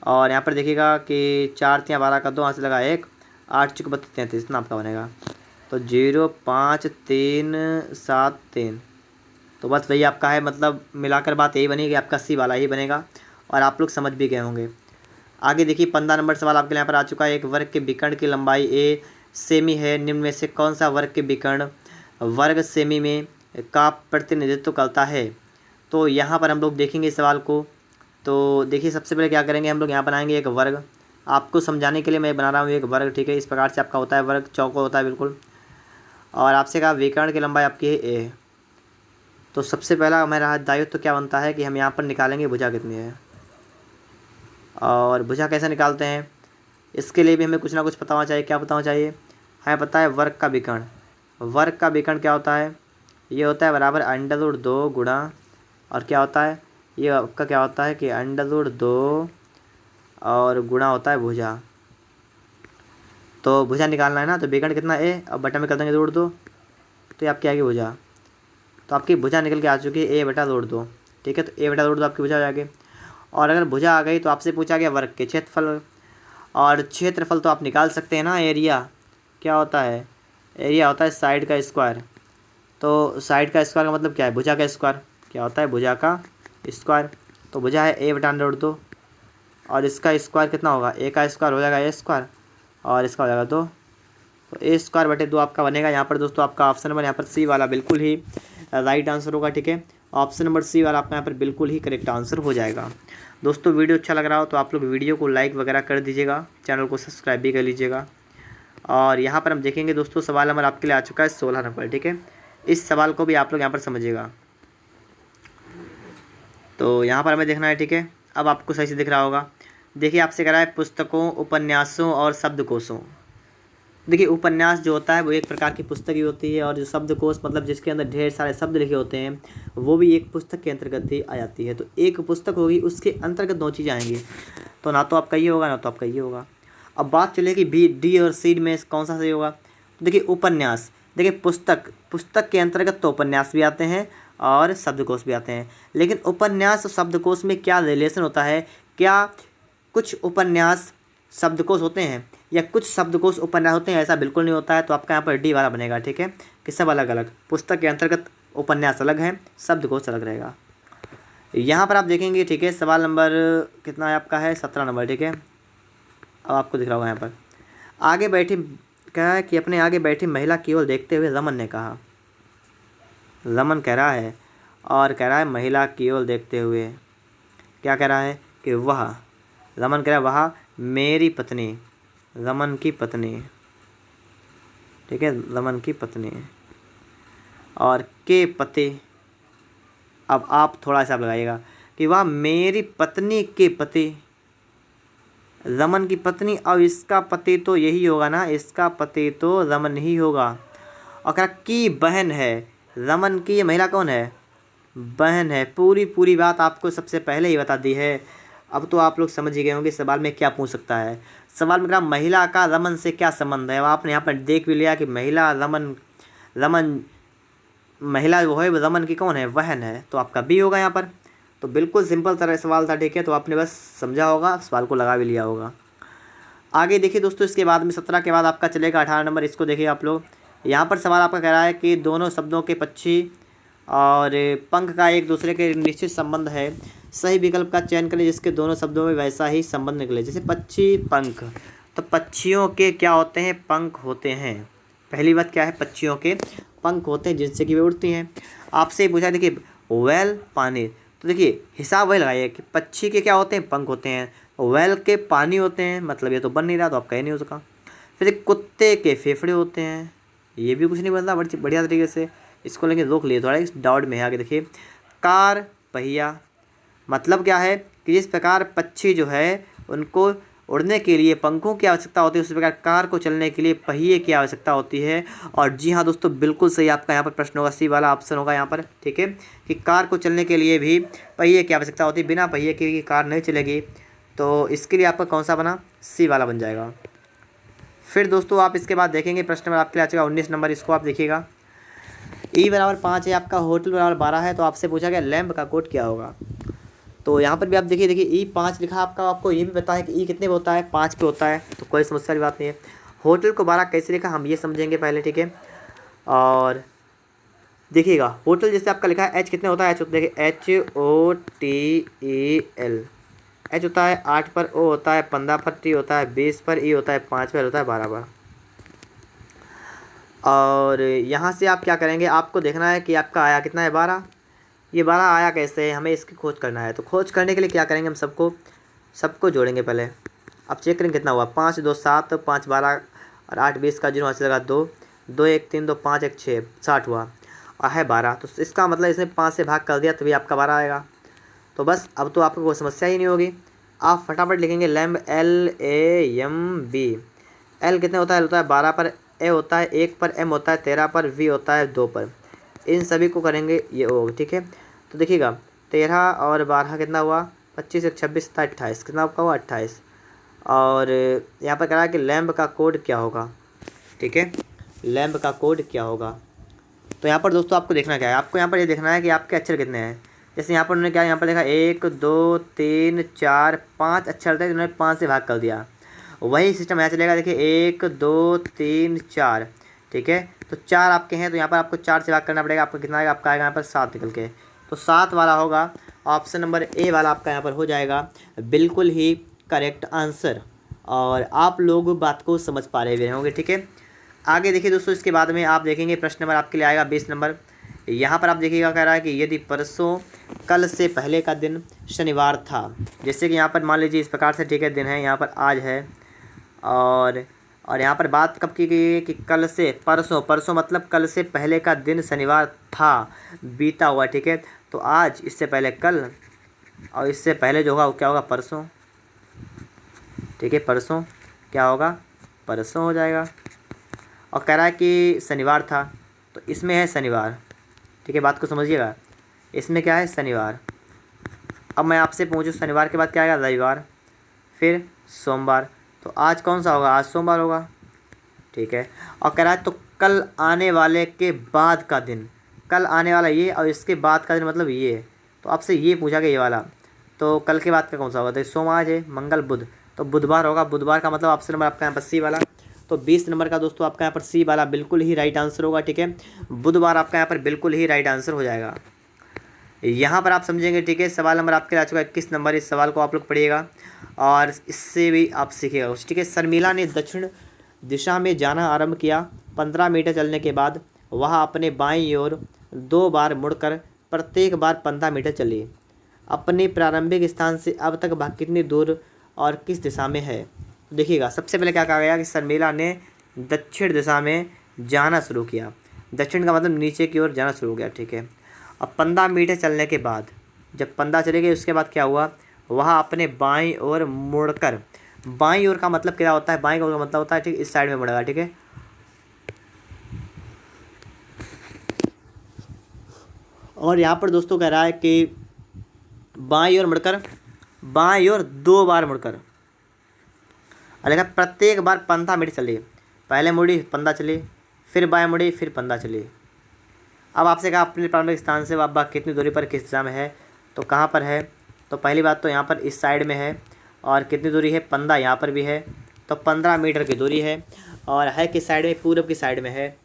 और यहाँ पर देखिएगा कि 4 3 12 का 2 यहाँ से लगा 1, 8 चुके 32 33 इतना आपका बनेगा। तो 0 5 3 7 3, तो बस वही आपका है, मतलब मिलाकर बात यही बनेगी, आपका सी वाला ही बनेगा और आप लोग समझ भी गए होंगे। आगे देखिए 15 नंबर सवाल आपके यहाँ पर आ चुका है। एक वर्ग के विकर्ण की लंबाई ए सेमी है, निम्न में से कौन सा वर्ग के विकर्ण वर्ग सेमी में का प्रतिनिधित्व करता है। तो यहाँ पर हम लोग देखेंगे इस सवाल को। तो देखिए सबसे पहले क्या करेंगे, हम लोग यहाँ बनाएंगे एक वर्ग। आपको समझाने के लिए मैं बना रहा हूँ एक वर्ग, ठीक है। इस प्रकार से आपका होता है वर्ग, चौकोर होता है बिल्कुल। और आपसे कहा विकर्ण की लंबाई आपकी है ए। तो सबसे पहला हमारा दायित्व तो क्या बनता है कि हम यहाँ पर निकालेंगे भुजा कितनी है। और भुजा कैसे निकालते हैं, इसके लिए भी हमें कुछ ना कुछ पता होना चाहिए। क्या पता होना चाहिए, हमें पता है वर्ग का विकर्ण। वर्ग का विकर्ण क्या होता है, ये होता है बराबर √2 गुणा, और क्या होता है, ये आपका क्या होता है कि √2 और गुणा होता है भुजा। तो भुजा निकालना है ना, तो विकर्ण कितना ए, अब बटा में कर देंगे √2, तो ये आपकी आएगी भुजा। तो आपकी भुजा निकल के आ चुकी है a/√2, ठीक है। तो a/√2 आपकी भुजा आ गई। और अगर भुजा आ गई तो आपसे पूछा गया वर्ग के क्षेत्रफल, और क्षेत्रफल तो आप निकाल सकते हैं ना। एरिया क्या होता है, एरिया होता है साइड का स्क्वायर। तो साइड का स्क्वायर का मतलब क्या है, भुजा का स्क्वायर। क्या होता है, भुजा का स्क्वायर। तो भुजा है a/√2, और इसका स्क्वायर कितना होगा, a का स्क्वायर हो जाएगा a², और इसका हो जाएगा 2। तो a²/2 आपका बनेगा। यहाँ पर दोस्तों आपका ऑप्शन नंबर यहाँ पर सी वाला बिल्कुल ही राइट आंसर होगा, ठीक है। ऑप्शन नंबर सी वाला आपका यहाँ पर बिल्कुल ही करेक्ट आंसर हो जाएगा। दोस्तों वीडियो अच्छा लग रहा हो तो आप लोग वीडियो को लाइक वगैरह कर दीजिएगा, चैनल को सब्सक्राइब भी कर लीजिएगा। और यहाँ पर हम देखेंगे दोस्तों सवाल नंबर आपके लिए आ चुका है 16 नंबर, ठीक है। इस सवाल को भी आप लोग यहाँ पर समझिएगा। तो यहाँ पर हमें देखना है, ठीक है। अब आपको सही से दिख रहा होगा। देखिए आपसे कह रहा है पुस्तकों, उपन्यासों और शब्दकोशों। देखिए उपन्यास जो होता है वो एक प्रकार की पुस्तक ही होती है, और जो शब्दकोश मतलब जिसके अंदर ढेर सारे शब्द लिखे होते हैं, वो भी एक पुस्तक के अंतर्गत ही आ जाती है। तो एक पुस्तक होगी, उसके अंतर्गत 2 चीज़ें आएंगी। तो ना तो आपका ये होगा, ना तो आपका ये होगा। अब बात चलेगी बी, डी और सी में कौन सा सही होगा। देखिए उपन्यास, देखिए पुस्तक के अंतर्गत तो उपन्यास भी आते हैं और शब्दकोश भी आते हैं। लेकिन उपन्यास और शब्दकोश में क्या रिलेशन होता है, क्या कुछ उपन्यास शब्दकोश होते हैं या कुछ शब्दकोश उपन्यास होते हैं, ऐसा बिल्कुल नहीं होता है। तो आपका यहाँ पर डी वाला बनेगा, ठीक है। कि सब अलग अलग, पुस्तक के अंतर्गत उपन्यास अलग है, शब्दकोश अलग रहेगा। यहाँ पर आप देखेंगे, ठीक है। सवाल नंबर कितना है आपका, है 17 नंबर, ठीक है। अब आपको दिख रहा होगा यहाँ पर आगे बैठी, कहा है कि अपने आगे बैठी महिला की ओर देखते हुए रमन ने कहा। रमन कह रहा है, और कह रहा है महिला की ओर देखते हुए क्या कह रहा है कि वह, रमन कह रहा है वह मेरी पत्नी, रमन की पत्नी, ठीक है, रमन की पत्नी। और के पति, अब आप थोड़ा सा लगाइएगा कि वह मेरी पत्नी के पति, रमन की पत्नी, और इसका पति तो यही होगा ना, इसका पति तो रमन ही होगा। और कहा की बहन है, रमन की ये महिला कौन है, बहन है। पूरी बात आपको सबसे पहले ही बता दी है। अब तो आप लोग समझ ही गए होंगे सवाल में क्या पूछ सकता है। सवाल में कहा महिला का रमन से क्या संबंध है। अब आपने यहाँ पर देख भी लिया कि महिला रमन महिला वो है, रमन की कौन है, बहन है। तो आपका बी होगा यहाँ पर। तो बिल्कुल सिंपल तरह सवाल था, ठीक है। तो आपने बस समझा होगा, सवाल को लगा भी लिया होगा। आगे देखिए दोस्तों, इसके बाद में 17 के बाद आपका चलेगा 18 नंबर। इसको देखिए आप लोग, यहाँ पर सवाल आपका कह रहा है कि दोनों शब्दों के पक्षी और पंख का एक दूसरे के निश्चित संबंध है। सही विकल्प का चयन करें जिसके दोनों शब्दों में वैसा ही संबंध निकले। जैसे पक्षी, पंख, तो पक्षियों के क्या होते हैं, पंख होते हैं। पहली बात क्या है, पक्षियों के पंख होते हैं जिनसे कि वे उड़ती हैं। आपसे पूछा, देखिए वेल पानी, तो देखिए हिसाब वही लगाइए कि पक्षी के क्या होते हैं, पंख होते हैं, वेल के पानी होते हैं, मतलब ये तो बन नहीं रहा, तो आप कह नहीं हो सका। फिर कुत्ते के फेफड़े होते हैं, ये भी कुछ नहीं बनता बढ़िया तरीके से। इसको लेके रोक लिए, थोड़ा इस डाउट में है। आगे देखिए कार पहिया, मतलब क्या है कि जिस प्रकार पक्षी जो है उनको उड़ने के लिए पंखों की आवश्यकता होती है, उसी प्रकार कार को चलने के लिए पहिए की आवश्यकता होती है। और जी हाँ दोस्तों, बिल्कुल सही आपका यहाँ पर प्रश्न होगा, सी वाला ऑप्शन होगा यहाँ पर। ठीक है, कि कार को चलने के लिए भी पहिए की आवश्यकता होती है, बिना पहिए की कार नहीं चलेगी। तो इसके लिए आपका कौन सा बना, सी वाला बन जाएगा। फिर दोस्तों आप इसके बाद देखेंगे प्रश्न नंबर आपके लिए आ चुका 19 नंबर, इसको आप देखिएगा। ई बराबर 5 है आपका, होटल बराबर 12 है, तो आपसे पूछा गया लैम्प का कोड क्या होगा। तो यहाँ पर भी आप देखिए ई 5 लिखा आपका, आपको ये भी पता है कि ई कितने पे होता है, 5 पे होता है, तो कोई समस्या वाली बात नहीं है। होटल को 12 कैसे लिखा हम ये समझेंगे पहले, ठीक है। और देखिएगा होटल जैसे आपका लिखा है, एच कितने होता है, एच देखिए HOTEL, एच होता है 8 पर, ओ होता है 15 पर, टी होता है 20 पर, ई होता है 5 पर, होता है 12 पर। और यहाँ से आप क्या करेंगे, आपको देखना है कि आपका आया कितना है, 12। ये 12 आया कैसे है, हमें इसकी खोज करना है। तो खोज करने के लिए क्या करेंगे, हम सबको जोड़ेंगे पहले। अब चेक करेंगे कितना हुआ, 5 2 7, 5 12 और 8 20 का 0 हाथ से लगा 2 2 1 3 2 5 1 6 60 हुआ और है 12। तो इसका मतलब इसने 5 से भाग कर दिया तभी आपका 12 आएगा। तो बस अब तो आपको कोई समस्या ही नहीं होगी। आप फटाफट लिखेंगे लैम्ब LAMB। एल कितने होता है, होता है 12 पर, ए होता है 1 पर, एम होता है 13 पर, वी होता है 2 पर। इन सभी को करेंगे ये ओ, ठीक है। तो देखिएगा 13 और 12 कितना हुआ, 25 1 26 28, कितना आपका हुआ 28। और यहाँ पर कह रहा है कि लैम्ब का कोड क्या होगा, ठीक है, लैम्ब का कोड क्या होगा। तो यहाँ पर दोस्तों आपको देखना क्या है, आपको यहाँ पर ये देखना है कि आपके अक्षर कितने हैं। जैसे यहाँ पर उन्होंने क्या यहाँ पर देखा 1 2 3 4 5 अक्षर थे, उन्होंने 5 से भाग कर दिया। वही सिस्टम यहाँ चलेगा, देखिए 1 2 3 4, ठीक है। तो 4 आपके हैं, तो यहाँ पर आपको 4 से भाग करना पड़ेगा, आपको कितना आएगा, आपका आएगा यहाँ पर 7 निकल के। तो 7 वाला होगा, ऑप्शन नंबर ए वाला आपका यहाँ पर हो जाएगा बिल्कुल ही करेक्ट आंसर। और आप लोग बात को समझ पा रहे होंगे, ठीक है। आगे देखिए दोस्तों, इसके बाद में आप देखेंगे प्रश्न नंबर आपके लिए आएगा 20 नंबर। यहाँ पर आप देखिएगा, कह रहा है कि यदि परसों कल से पहले का दिन शनिवार था, जैसे कि यहाँ पर मान लीजिए इस प्रकार से, ठीक है, दिन है यहाँ पर आज है। और यहाँ पर बात कब की गई है कि कल से, परसों मतलब कल से पहले का दिन शनिवार था, बीता हुआ, ठीक है। तो आज, इससे पहले कल, और इससे पहले जो होगा वो क्या होगा, परसों, ठीक है। परसों क्या होगा, परसों हो जाएगा। और कह रहा है कि शनिवार था, तो इसमें है शनिवार, ठीक है, बात को समझिएगा। इसमें क्या है, शनिवार। अब मैं आपसे पूछूं शनिवार के बाद क्या आएगा, रविवार, फिर सोमवार। तो आज कौन सा होगा, आज सोमवार होगा, ठीक है। और कह रहा है तो कल आने वाले के बाद का दिन, कल आने वाला ये और इसके बाद का दिन मतलब ये। तो आपसे ये पूछा गया ये वाला, तो कल के बाद का कौन सा होगा, तो सोम आज है, मंगल बुध, तो बुधवार होगा। बुधवार का मतलब ऑप्शन नंबर आपका यहाँ पर सी वाला। तो 20 नंबर का दोस्तों आपका यहाँ पर सी वाला बिल्कुल ही राइट आंसर होगा, ठीक है। बुधवार आपका यहाँ पर बिल्कुल ही राइट आंसर हो जाएगा। यहाँ पर आप समझेंगे, ठीक है। सवाल नंबर आपके आ चुका है 21 नंबर, इस सवाल को आप लोग पढ़िएगा और इससे भी आप सीखिएगा, ठीक है। शर्मिला ने दक्षिण दिशा में जाना आरंभ किया। 15 मीटर चलने के बाद वह अपने बाईं ओर 2 बार मुड़कर प्रत्येक बार 15 मीटर चली। अपने प्रारंभिक स्थान से अब तक वह कितनी दूर और किस दिशा में है। देखिएगा सबसे पहले क्या कहा गया कि शर्मिला ने दक्षिण दिशा में जाना शुरू किया। दक्षिण का मतलब नीचे की ओर जाना शुरू हो गया, ठीक है। अब 15 मीटर चलने के बाद, जब 15 चले गए उसके बाद क्या हुआ, वह अपने बाईं ओर मुड़कर, बाईं ओर का मतलब क्या होता है, बाईं ओर का मतलब होता है, ठीक, इस साइड में मुड़ेगा, ठीक है। और यहाँ पर दोस्तों कह रहा है कि बाईं ओर मुड़कर, बाईं ओर 2 बार मुड़कर, और प्रत्येक बार 15 मीटर चली। पहले मुड़ी 15 चली, फिर बाएं मुड़ी, फिर 15 चली। अब आपसे कहा अपने प्रारंभिक स्थान से वह कितनी दूरी पर किस दिशा में है, तो कहाँ पर है, तो पहली बात तो यहाँ पर इस साइड में है, और कितनी दूरी है, 15 यहाँ पर भी है, तो 15 मीटर की दूरी है। और है किस साइड में, पूरब की साइड में है।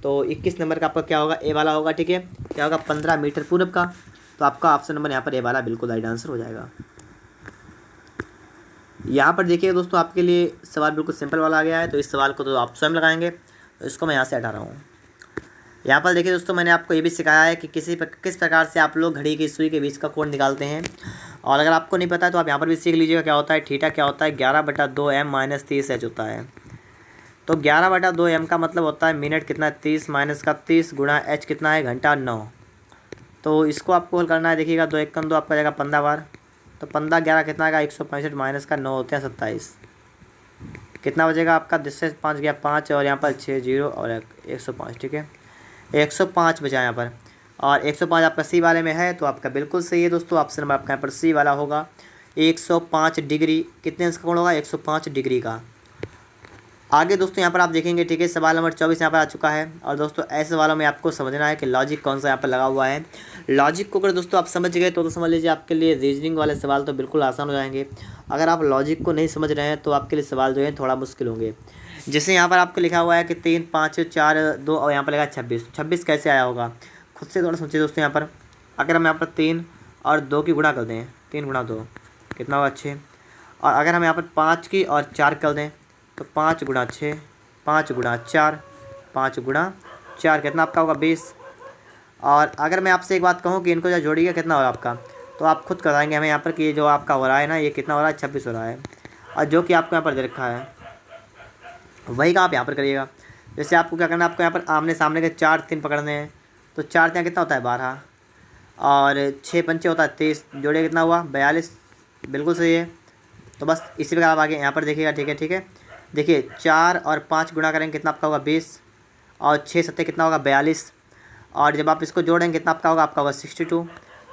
तो 21 नंबर का आपका क्या होगा, ए वाला होगा, ठीक है। क्या होगा, 15 मीटर पूरब का। तो आपका ऑप्शन नंबर यहाँ पर ए वाला बिल्कुल राइट आंसर हो जाएगा। यहाँ पर देखिए दोस्तों, आपके लिए सवाल बिल्कुल सिंपल वाला आ गया है, तो इस सवाल को तो आप स्वयं लगाएंगे, तो इसको मैं यहाँ से हटा रहा हूँ। यहाँ पर देखिए दोस्तों, मैंने आपको ये भी सिखाया है कि किस प्रकार से आप लोग घड़ी की सुई के बीच का कोण निकालते हैं। और अगर आपको नहीं पता है तो आप यहाँ पर भी सीख लीजिएगा क्या होता है थीटा, क्या होता है 11/2m - 30h होता है। तो 11/2m का मतलब होता है मिनट कितना है, 30 माइनस का 30 गुणा h कितना है, घंटा 9। तो इसको आपको हल करना है। देखिएगा 2 1 2 आपका जाएगा 15 बार, तो 15 11 कितना आएगा, 165 माइनस का 9 होते हैं 27। कितना बचेगा आपका, 10 से 5 गया 5 और यहाँ पर 6 जीरो और 105, ठीक है 105 बचा यहाँ पर। और 105 आपका सी वाले में है तो आपका बिल्कुल सही है दोस्तों, ऑप्शन नंबर आपका यहाँ पर सी वाला होगा। 105 डिग्री कितने अंश का कोण होगा, 105 डिग्री का। आगे दोस्तों यहाँ पर आप देखेंगे, ठीक है सवाल नंबर 24 यहाँ पर आ चुका है। और दोस्तों ऐसे सवालों में आपको समझना है कि लॉजिक कौन सा यहाँ पर लगा हुआ है। लॉजिक को अगर दोस्तों आप समझ गए तो समझ लीजिए आपके लिए रीजनिंग वाले सवाल तो बिल्कुल आसान हो जाएंगे। अगर आप लॉजिक को नहीं समझ रहे हैं तो आपके लिए सवाल जो है थोड़ा मुश्किल होंगे। जैसे यहाँ पर आपको लिखा हुआ है कि 3 5 4 2 और यहाँ पर लगा 26 कैसे आया होगा, खुद से थोड़ा सोचिए दोस्तों। यहाँ पर अगर हम यहाँ पर 3 और 2 की गुणा कर दें, 3 गुणा 2 कितना होगा 6। और अगर हम यहाँ पर 5 की और 4 कर दें तो 5 गुणा 6, 5 गुणा 4, 5 गुणा 4 कितना आपका होगा 20। और अगर मैं आपसे एक बात कहूँ कि इनको जो जोड़िएगा कितना होगा आपका, तो आप खुद कराएंगे हमें यहाँ पर कि ये जो आपका हो रहा है ना, ये कितना हो रहा है 26 हो रहा है। और जो कि आपको यहाँ पर दे रखा है वही का आप यहाँ पर करिएगा। जैसे आपको क्या करना है, आपको यहाँ पर आमने सामने के 4 3 पकड़ने हैं तो 4 3 कितना होता है 12 और 6 पंचे होता है 23, जोड़िए कितना हुआ 42, बिल्कुल सही है। तो बस इसी प्रकार आप आगे यहाँ पर देखिएगा, ठीक है देखिए 4 और 5 गुणा करेंगे कितना आपका होगा 20 और 6 7 कितना होगा 42। और जब आप इसको जोड़ेंगे कितना आपका होगा 62।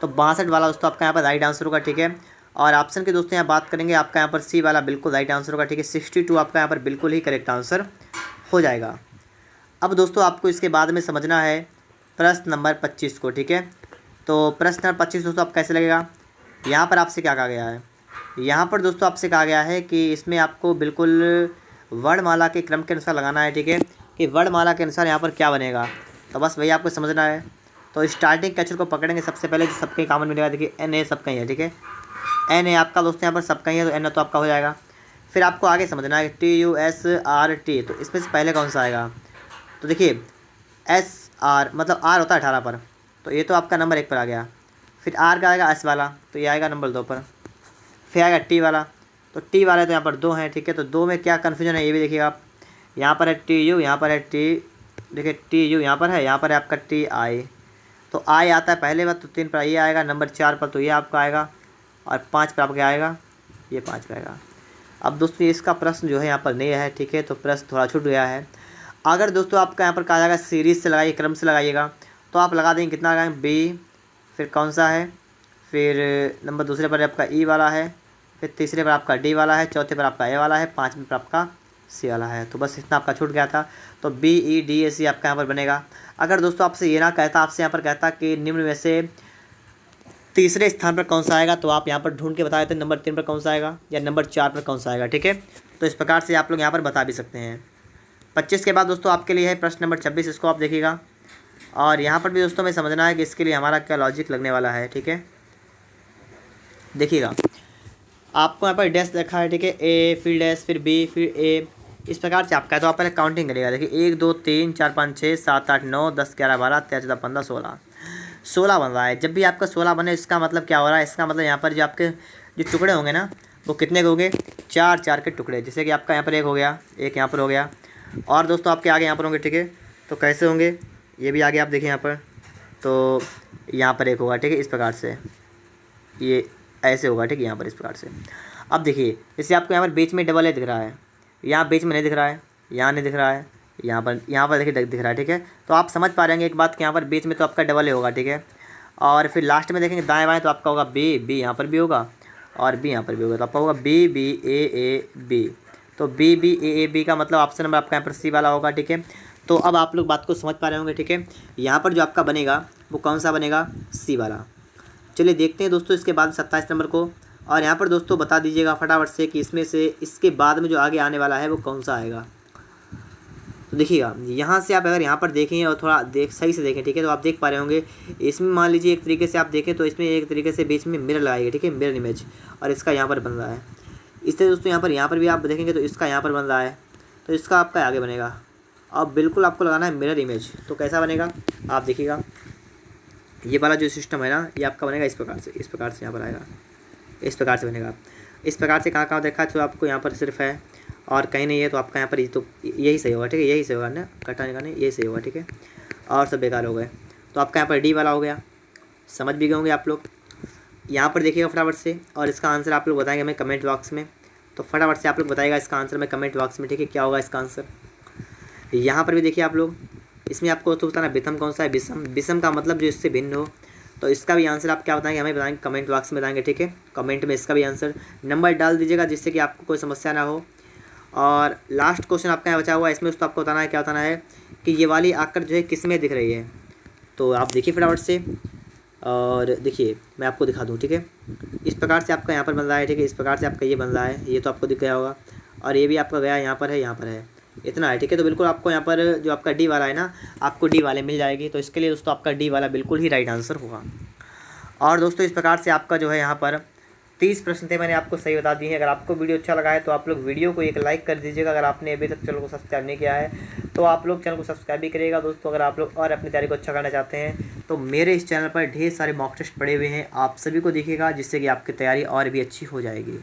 तो 62 वाला दोस्तों आपका यहाँ पर राइट आंसर होगा, ठीक है। और ऑप्शन के दोस्तों यहाँ बात करेंगे, आपका यहाँ पर सी वाला बिल्कुल राइट आंसर होगा, ठीक है 62 आपका यहाँ पर बिल्कुल ही करेक्ट आंसर हो जाएगा। अब दोस्तों आपको इसके बाद में समझना है प्रश्न नंबर 25 को, ठीक है। तो प्रश्न नंबर 25 दोस्तों आप कैसे लगेगा, यहाँ पर आपसे क्या कहा गया है, यहाँ पर दोस्तों आपसे कहा गया है कि इसमें आपको बिल्कुल वर्णमाला के क्रम के अनुसार लगाना है, ठीक है कि वर्णमाला के अनुसार यहाँ पर क्या बनेगा। तो बस वही आपको समझना है। तो स्टार्टिंग के अक्षर को पकड़ेंगे सबसे पहले, जो सबके कॉमन मिलेगा, देखिए एन ए सबका ही है, ठीक है एन ए आपका दोस्तों यहाँ पर सबका ही है तो एन तो आपका हो जाएगा। फिर आपको आगे समझना है T U S R T, तो इसमें से पहले कौन सा आएगा, तो देखिए एस आर मतलब आर होता है 18 पर, तो ये तो आपका नंबर 1 पर आ गया। फिर आर का आएगा एस वाला, तो ये आएगा नंबर 2 पर। फिर आएगा टी वाला, तो टी वाले तो यहाँ पर 2 हैं, ठीक है। तो 2 में क्या कन्फ्यूजन है ये भी देखिएगा आप, यहाँ पर है टी यू, यहाँ पर है टी, देखिए टी यू यहाँ पर है, यहाँ पर है आपका टी आई, तो आई आता है पहले बार, तो 3 पर ये आएगा, नंबर 4 पर तो ये आपका आएगा, और 5 पर आपका आएगा, ये 5 पर आएगा। अब दोस्तों इसका प्रश्न जो है यहाँ पर नहीं है, ठीक है तो प्रश्न थोड़ा छूट गया है। अगर दोस्तों आपका यहाँ पर कहा जाएगा सीरीज़ से लगाइए, क्रम से लगाइएगा, तो आप लगा देंगे कितना लगाएंगे बी, फिर कौन सा है, फिर नंबर दूसरे पर आपका ई वाला है, फिर तीसरे पर आपका डी वाला है, चौथे पर आपका ए वाला है, 5वें पर आपका सी वाला है। तो बस इतना आपका छूट गया था, तो बी ई डी ए सी आपका यहाँ पर बनेगा। अगर दोस्तों आपसे ये ना कहता, आपसे यहाँ पर कहता कि निम्न में से तीसरे स्थान पर कौन सा आएगा, तो आप यहाँ पर ढूंढ के बता देते नंबर 3 पर कौन सा आएगा या नंबर 4 पर कौन सा आएगा, ठीक है। तो इस प्रकार से आप लोग यहाँ पर बता भी सकते हैं। 25 के बाद दोस्तों आपके लिए है प्रश्न नंबर 26, इसको आप देखिएगा। और यहाँ पर भी दोस्तों में समझना है कि इसके लिए हमारा क्या लॉजिक लगने वाला है, ठीक है। देखिएगा आपको यहाँ पर डैश देखा है, ठीक है ए फिर डैश फिर बी फिर ए, इस प्रकार से आपका है। तो आप पहले काउंटिंग करिएगा, देखिए 1 2 3 4 5 6 7 8 9 10 11 12 13 14 15 16 बन रहा है। जब भी आपका 16 बने इसका मतलब क्या हो रहा है, इसका मतलब यहाँ पर जो आपके जो टुकड़े होंगे ना वो कितने के होंगे, 4 4 के टुकड़े। जैसे कि आपका यहाँ पर 1 हो गया, 1 यहाँ पर हो गया, और दोस्तों आपके आगे यहाँ पर होंगे, ठीक है। तो कैसे होंगे ये भी आगे आप देखिए यहाँ पर, तो यहाँ पर 1 होगा, ठीक है इस प्रकार से, ये ऐसे होगा, ठीक है यहाँ पर इस प्रकार से। अब देखिए जैसे आपको यहाँ पर बीच में डबल ए दिख रहा है, यहाँ बीच में नहीं दिख रहा है, यहाँ नहीं दिख रहा है, यहाँ पर देखिए दिख रहा है, ठीक है। तो आप समझ पा रहे हैं एक बात कि यहाँ पर बीच में तो आपका डबल ए होगा, ठीक है। और फिर लास्ट में देखेंगे दाएं बाएं, तो आपका होगा बी, बी यहाँ पर भी होगा और बी यहाँ पर भी होगा, तो आपका होगा बी बी ए बी। तो बी बी ए बी का मतलब ऑप्शन नंबर आपका यहाँ पर सी वाला होगा, ठीक है। तो अब आप लोग बात को समझ पा रहे होंगे, ठीक है। यहाँ पर जो आपका बनेगा वो कौन सा बनेगा, सी वाला। चलिए देखते हैं दोस्तों इसके बाद 27 नंबर को। और यहाँ पर दोस्तों बता दीजिएगा फटाफट से कि इसमें से इसके बाद में जो आगे आने वाला है वो कौन सा आएगा। तो देखिएगा यहाँ से आप अगर यहाँ पर देखें और थोड़ा सही से देखें, ठीक है, तो आप देख पा रहे होंगे इसमें मान लीजिए एक तरीके से आप देखें तो इसमें एक तरीके से बीच में मिरर लगाएंगे, ठीक है, मिरर इमेज, और इसका यहाँ पर बन रहा है। इससे दोस्तों यहाँ पर भी आप देखेंगे तो इसका यहाँ पर बन रहा है, तो इसका आपका आगे बनेगा। अब बिल्कुल आपको लगाना है मिरर इमेज, तो कैसा बनेगा आप देखिएगा। ये वाला जो सिस्टम है ना ये आपका बनेगा इस प्रकार से यहाँ पर आएगा, इस प्रकार से बनेगा। इस प्रकार से कहाँ देखा तो आपको यहाँ पर सिर्फ है और कहीं नहीं है, तो आपका यहाँ पर तो यही सही होगा, ठीक है, यही सही होगा ना, कटाने का नहीं, यही सही होगा, ठीक है, और सब बेकार हो गए। तो आपका यहाँ पर डी वाला हो गया, समझ भी गए होंगे आप लोग। यहाँ पर देखिएगा फटाफट से, और इसका आंसर आप लोग बताएंगे हमें कमेंट बॉक्स में। तो फटाफट से आप लोग बताइएगा इसका आंसर में कमेंट बॉक्स में, ठीक है, क्या होगा इसका आंसर। यहाँ पर भी देखिए आप लोग, इसमें आपको तो बताना विषम कौन सा है, विषम, विषम का मतलब जो इससे भिन्न हो। तो इसका भी आंसर आप क्या बताएंगे, हमें बताएंगे, कमेंट बॉक्स में बताएंगे, ठीक है, कमेंट में इसका भी आंसर नंबर डाल दीजिएगा जिससे कि आपको कोई समस्या ना हो। और लास्ट क्वेश्चन आपका यहाँ बचा हुआ है, इसमें दोस्तों आपको बताना है, क्या बताना है कि ये वाली आकर जो है किस में दिख रही है। तो आप देखिए फटाफट से, और देखिए मैं आपको दिखा दूँ, ठीक है, इस प्रकार से आपका यहाँ पर बन रहा है, ठीक है, इस प्रकार से आपका ये बन रहा है, ये तो आपको दिख गया होगा, और ये भी आपका गया यहाँ पर है, यहाँ पर है, इतना है, ठीक है। तो बिल्कुल आपको यहाँ पर जो आपका डी वाला है ना, आपको डी वाले मिल जाएगी। तो इसके लिए दोस्तों आपका डी वाला बिल्कुल ही राइट आंसर होगा। और दोस्तों इस प्रकार से आपका जो है यहाँ पर 30 प्रश्न थे, मैंने आपको सही बता दिए हैं। अगर आपको वीडियो अच्छा लगा है तो आप लोग वीडियो को एक लाइक कर दीजिएगा। अगर आपने अभी तक चैनल को सब्सक्राइब नहीं किया है तो आप लोग चैनल को सब्सक्राइब भी करिएगा दोस्तों। अगर आप लोग और अपनी तैयारी को अच्छा करना चाहते हैं तो मेरे इस चैनल पर ढेर सारे मॉक टेस्ट पड़े हुए हैं, आप सभी को देखिएगा, जिससे कि आपकी तैयारी और भी अच्छी हो जाएगी।